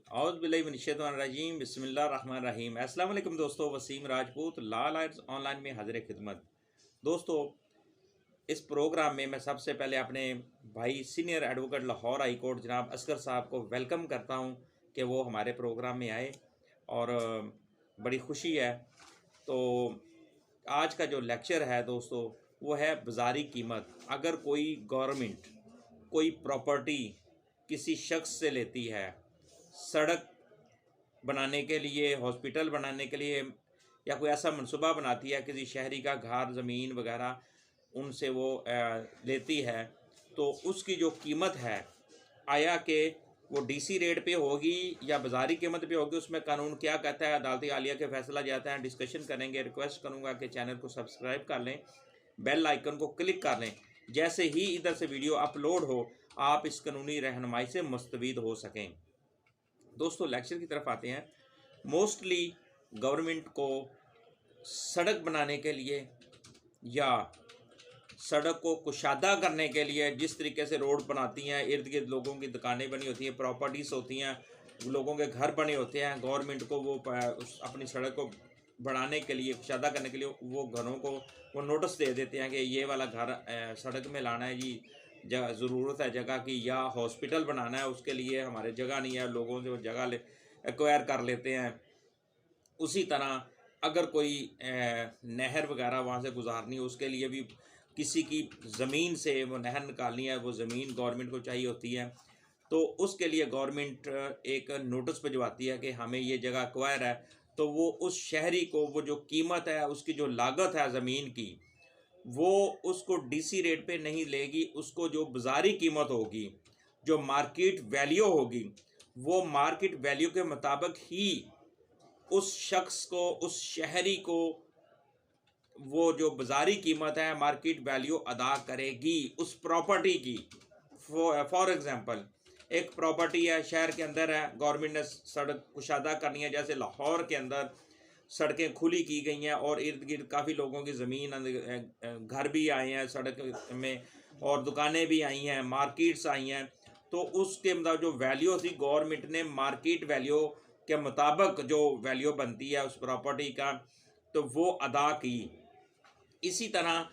औज़ुबिल्लाहिमिनश्शैतानिर्रजीम बिस्मिल्लाहिर्रहमानिर्रहीम। अस्सलाम वालेकुम दोस्तों, वसीम राजपूत लाल आर्ट्स ऑनलाइन में हाजिर खिदमत। दोस्तों, इस प्रोग्राम में मैं सबसे पहले अपने भाई senior advocate Lahore high court जनाब असगर साहब को वेलकम करता हूं कि वो हमारे प्रोग्राम में आए और बड़ी खुशी है। तो आज का जो लेक्चर है दोस्तों, वो है बाज़ारी कीमत। अगर कोई गवर्नमेंट कोई प्रॉपर्टी किसी शख्स से लेती है सड़क बनाने के लिए, हॉस्पिटल बनाने के लिए, या कोई ऐसा मनसूबा बनाती है किसी शहरी का घर ज़मीन वगैरह उनसे वो लेती है, तो उसकी जो कीमत है आया कि वो डीसी रेट पे होगी या बाज़ारी कीमत पे होगी, उसमें कानून क्या कहता है, अदालती आलिया के फैसला जाता है, डिस्कशन करेंगे। रिक्वेस्ट करूँगा कि चैनल को सब्सक्राइब कर लें, बेल आइकन को क्लिक कर लें। जैसे ही इधर से वीडियो अपलोड हो आप इस कानूनी रहनुमाई से मुस्तफ़ीद हो सकें। दोस्तों, लेक्चर की तरफ आते हैं। मोस्टली गवर्नमेंट को सड़क बनाने के लिए या सड़क को कुशादा करने के लिए जिस तरीके से रोड बनाती हैं, इर्द गिर्द लोगों की दुकानें बनी होती हैं, प्रॉपर्टीज़ होती हैं, लोगों के घर बने होते हैं, गवर्नमेंट को वो अपनी सड़क को बढ़ाने के लिए, कुशादा करने के लिए वो घरों को वो नोटिस दे देते हैं कि ये वाला घर सड़क में लाना है जी, ज़रूरत है जगह की, या हॉस्पिटल बनाना है, उसके लिए हमारे जगह नहीं है, लोगों से वो जगह एक्वायर कर लेते हैं। उसी तरह अगर कोई नहर वगैरह वहाँ से गुजारनी है, उसके लिए भी किसी की ज़मीन से वो नहर निकालनी है, वो ज़मीन गवर्नमेंट को चाहिए होती है, तो उसके लिए गवर्नमेंट एक नोटिस भिजवाती है कि हमें ये जगह एक्वायर है। तो वो उस शहरी को वो जो कीमत है, उसकी जो लागत है ज़मीन की, वो उसको डीसी रेट पे नहीं लेगी, उसको जो बाज़ारी कीमत होगी, जो मार्केट वैल्यू होगी, वो मार्केट वैल्यू के मुताबिक ही उस शख्स को, उस शहरी को वो जो बाज़ारी कीमत है, मार्केट वैल्यू अदा करेगी उस प्रॉपर्टी की। फॉर एग्ज़ाम्पल, एक प्रॉपर्टी है, शहर के अंदर है, गवर्नमेंट ने सड़क कुशादा करनी है, जैसे लाहौर के अंदर सड़कें खुली की गई हैं और इर्द गिर्द काफ़ी लोगों की ज़मीन, घर भी आए हैं सड़क में, और दुकानें भी आई हैं, मार्केट्स आई हैं। तो उसके मतलब जो वैल्यू थी, गवर्नमेंट ने मार्केट वैल्यू के मुताबिक जो वैल्यू बनती है उस प्रॉपर्टी का, तो वो अदा की। इसी तरह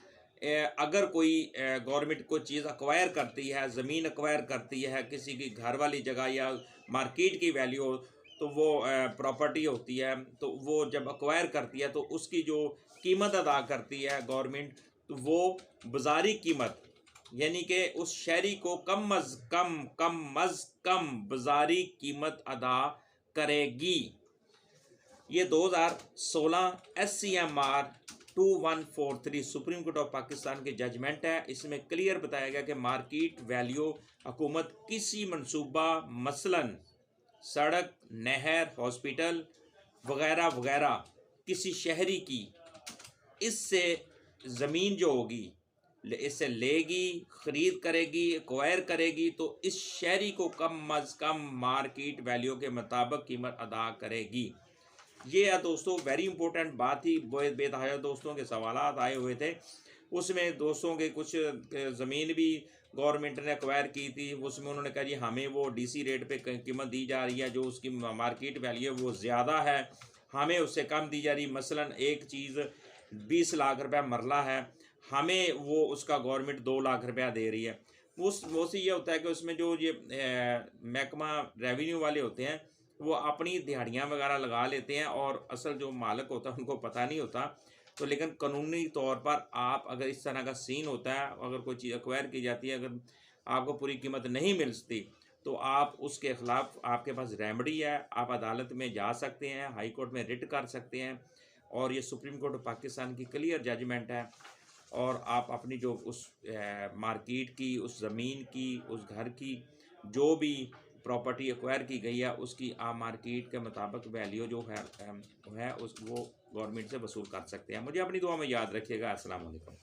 अगर कोई गवर्नमेंट कोई चीज़ एक्वायर करती है, ज़मीन एक्वायर करती है, किसी की घर वाली जगह या मार्केट की वैल्यू, तो वो प्रॉपर्टी होती है, तो वो जब एक्वायर करती है तो उसकी जो कीमत अदा करती है गवर्नमेंट, तो वो बाज़ारी कीमत, यानी कि उस शहरी को कम अज़ कम बाज़ारी कीमत अदा करेगी। ये 2016 SCMR 2143 supreme court of Pakistan की जजमेंट है। इसमें क्लियर बताया गया कि मार्केट वैल्यू हुकूमत किसी मनसूबा, मसलन सड़क, नहर, हॉस्पिटल वगैरह वगैरह, किसी शहरी की, इससे ज़मीन जो होगी इससे लेगी, ख़रीद करेगी, एक्वायर करेगी, तो इस शहरी को कम अज़ कम मार्केट वैल्यू के मुताबिक कीमत अदा करेगी। ये है दोस्तों वेरी इंपॉर्टेंट बात थी। बेतहाशा दोस्तों के सवालात आए हुए थे, उसमें दोस्तों के कुछ ज़मीन भी गवर्नमेंट ने एक्वायर की थी, उसमें उन्होंने कहा जी हमें वो डीसी रेट पे कीमत दी जा रही है, जो उसकी मार्केट वैल्यू है वो ज़्यादा है, हमें उससे कम दी जा रही। मसलन एक चीज़ 20 लाख रुपया मरला है, हमें वो उसका गवर्नमेंट 2 लाख रुपया दे रही है। उससे ये होता है कि उसमें जो ये महकमा रेवेन्यू वाले होते हैं, वो अपनी दिहाड़ियाँ वगैरह लगा लेते हैं और असल जो मालिक होता है उनको पता नहीं होता। तो लेकिन कानूनी तौर पर आप अगर इस तरह का सीन होता है, अगर कोई चीज़ एक्वायर की जाती है, अगर आपको पूरी कीमत नहीं मिलती, तो आप उसके ख़िलाफ़, आपके पास रेमेडी है, आप अदालत में जा सकते हैं, हाई कोर्ट में रिट कर सकते हैं, और ये सुप्रीम कोर्ट ऑफ पाकिस्तान की क्लियर जजमेंट है। और आप अपनी जो उस मार्केट की, उस ज़मीन की, उस घर की जो भी प्रॉपर्टी एक्वायर की गई है, उसकी आप मार्केट के मुताबिक वैल्यू जो है उस वो गवर्नमेंट से वसूल कर सकते हैं। मुझे अपनी दुआ में याद रखिएगा। अस्सलाम वालेकुम।